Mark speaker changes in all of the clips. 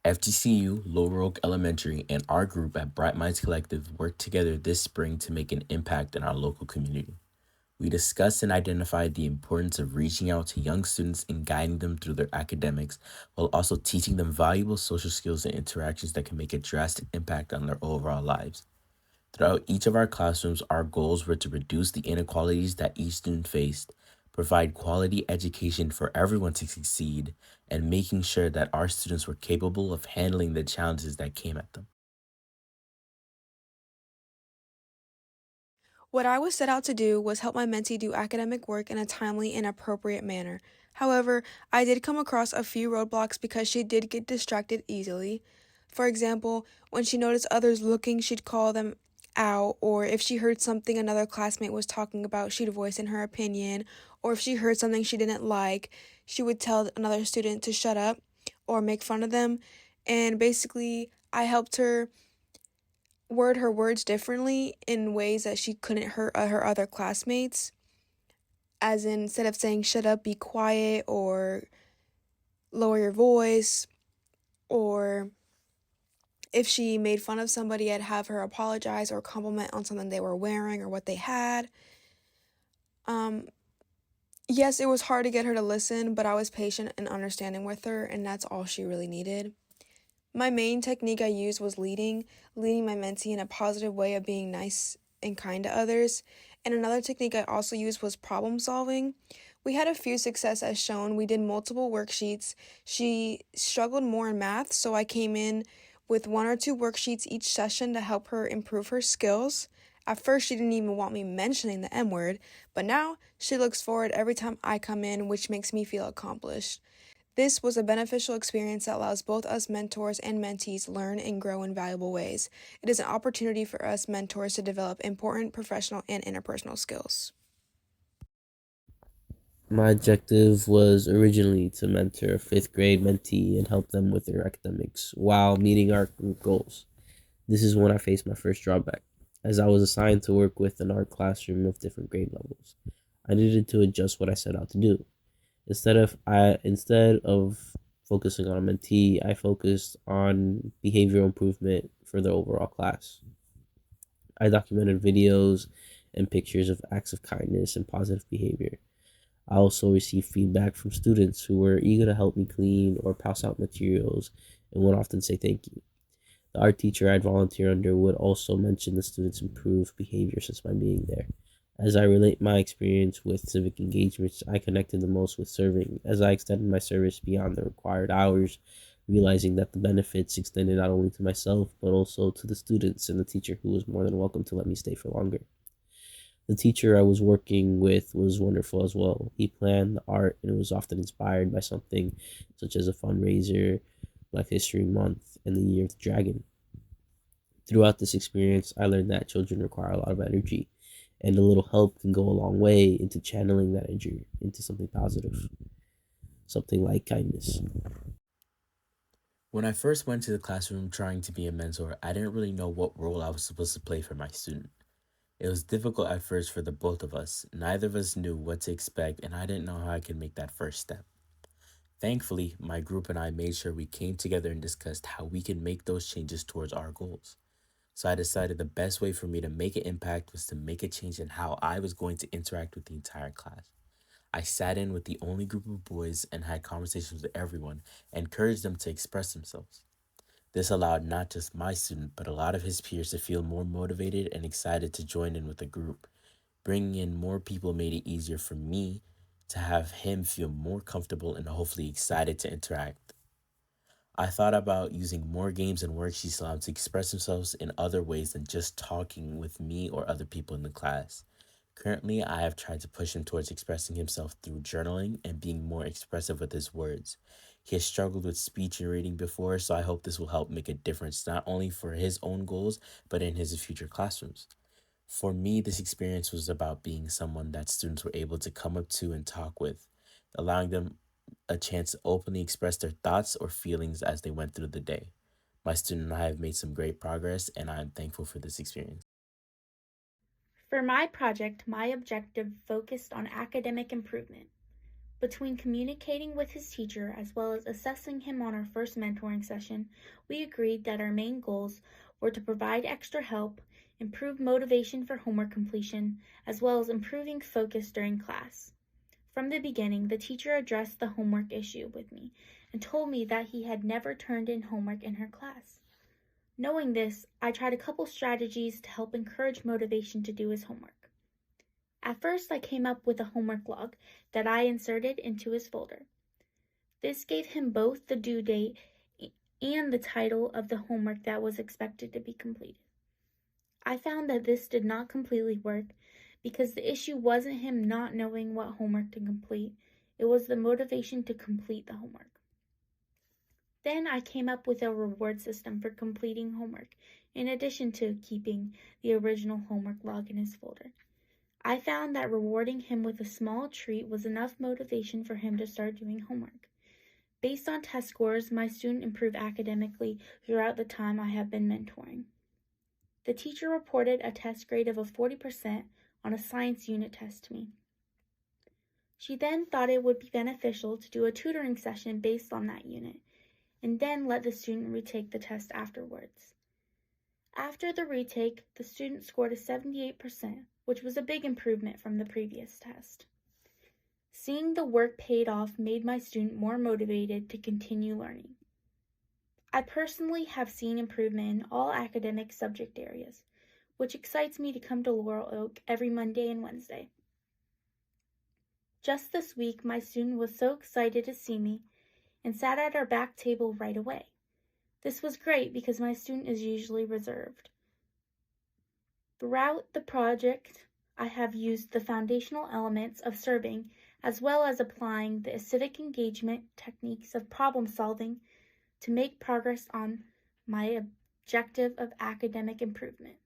Speaker 1: FGCU, Lower Oak Elementary, and our group at Bright Minds Collective worked together this spring to make an impact in our local community. We discussed and identified the importance of reaching out to young students and guiding them through their academics while also teaching them valuable social skills and interactions that can make a drastic impact on their overall lives. Throughout each of our classrooms, our goals were to reduce the inequalities that each student faced, provide quality education for everyone to succeed, and making sure that our students were capable of handling the challenges that came at them.
Speaker 2: What I was set out to do was help my mentee do academic work in a timely and appropriate manner. However, I did come across a few roadblocks because she did get distracted easily. For example, when she noticed others looking, she'd call them out, or if she heard something another classmate was talking about, she'd voice in her opinion, or if she heard something she didn't like, she would tell another student to shut up or make fun of them. And basically, I helped her word her words differently in ways that she couldn't hurt her other classmates. As in, instead of saying shut up, be quiet, or lower your voice, or if she made fun of somebody, I'd have her apologize or compliment on something they were wearing or what they had. Um, yes, it was hard to get her to listen, but I was patient and understanding with her, and that's all she really needed. My main technique I used was leading my mentee in a positive way of being nice and kind to others. And another technique I also used was problem solving. We had a few success as shown. We did multiple worksheets. She struggled more in math, so I came in with one or two worksheets each session to help her improve her skills. At first, she didn't even want me mentioning the M word, but now she looks forward every time I come in, which makes me feel accomplished. This was a beneficial experience that allows both us mentors and mentees learn and grow in valuable ways. It is an opportunity for us mentors to develop important professional and interpersonal skills.
Speaker 3: My objective was originally to mentor a fifth grade mentee and help them with their academics while meeting our group goals. This is when I faced my first drawback, as I was assigned to work with an art classroom of different grade levels. I needed to adjust what I set out to do. Instead of focusing on a mentee, I focused on behavioral improvement for the overall class. I documented videos and pictures of acts of kindness and positive behavior. I also received feedback from students who were eager to help me clean or pass out materials and would often say thank you. The art teacher I'd volunteer under would also mention the students' improved behavior since my being there. As I relate my experience with civic engagements, I connected the most with serving as I extended my service beyond the required hours, realizing that the benefits extended not only to myself but also to the students and the teacher who was more than welcome to let me stay for longer. The teacher I was working with was wonderful as well. He planned the art and it was often inspired by something such as a fundraiser, Black History Month, and the Year of the Dragon. Throughout this experience, I learned that children require a lot of energy, and a little help can go a long way into channeling that energy into something positive, something like kindness.
Speaker 1: When I first went to the classroom trying to be a mentor, I didn't really know what role I was supposed to play for my student. It was difficult at first for the both of us. Neither of us knew what to expect, and I didn't know how I could make that first step. Thankfully, my group and I made sure we came together and discussed how we could make those changes towards our goals. So I decided the best way for me to make an impact was to make a change in how I was going to interact with the entire class. I sat in with the only group of boys and had conversations with everyone and encouraged them to express themselves. This allowed not just my student, but a lot of his peers to feel more motivated and excited to join in with the group. Bringing in more people made it easier for me to have him feel more comfortable and hopefully excited to interact. I thought about using more games and worksheets to allow him to express themselves in other ways than just talking with me or other people in the class. Currently, I have tried to push him towards expressing himself through journaling and being more expressive with his words. He has struggled with speech and reading before, so I hope this will help make a difference not only for his own goals, but in his future classrooms. For me, this experience was about being someone that students were able to come up to and talk with, allowing them a chance to openly express their thoughts or feelings as they went through the day. My student and I have made some great progress, and I am thankful for this experience.
Speaker 4: For my project, my objective focused on academic improvement. Between communicating with his teacher as well as assessing him on our first mentoring session, we agreed that our main goals were to provide extra help, improve motivation for homework completion, as well as improving focus during class. From the beginning, the teacher addressed the homework issue with me and told me that he had never turned in homework in her class. Knowing this, I tried a couple strategies to help encourage motivation to do his homework. At first, I came up with a homework log that I inserted into his folder. This gave him both the due date and the title of the homework that was expected to be completed. I found that this did not completely work because the issue wasn't him not knowing what homework to complete, it was the motivation to complete the homework. Then I came up with a reward system for completing homework, in addition to keeping the original homework log in his folder. I found that rewarding him with a small treat was enough motivation for him to start doing homework. Based on test scores, my student improved academically throughout the time I have been mentoring. The teacher reported a test grade of 40% on a science unit test to me. She then thought it would be beneficial to do a tutoring session based on that unit, and then let the student retake the test afterwards. After the retake, the student scored a 78%, which was a big improvement from the previous test. Seeing the work paid off made my student more motivated to continue learning. I personally have seen improvement in all academic subject areas, which excites me to come to Laurel Oak every Monday and Wednesday. Just this week, my student was so excited to see me and sat at our back table right away. This was great because my student is usually reserved. Throughout the project, I have used the foundational elements of serving as well as applying the civic engagement techniques of problem solving to make progress on my objective of academic improvement.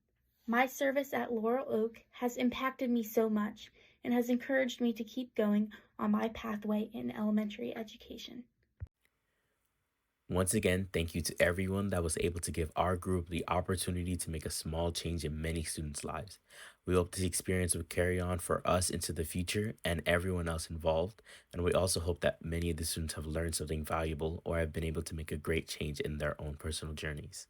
Speaker 4: My service at Laurel Oak has impacted me so much and has encouraged me to keep going on my pathway in elementary education.
Speaker 1: Once again, thank you to everyone that was able to give our group the opportunity to make a small change in many students' lives. We hope this experience will carry on for us into the future and everyone else involved. And we also hope that many of the students have learned something valuable or have been able to make a great change in their own personal journeys.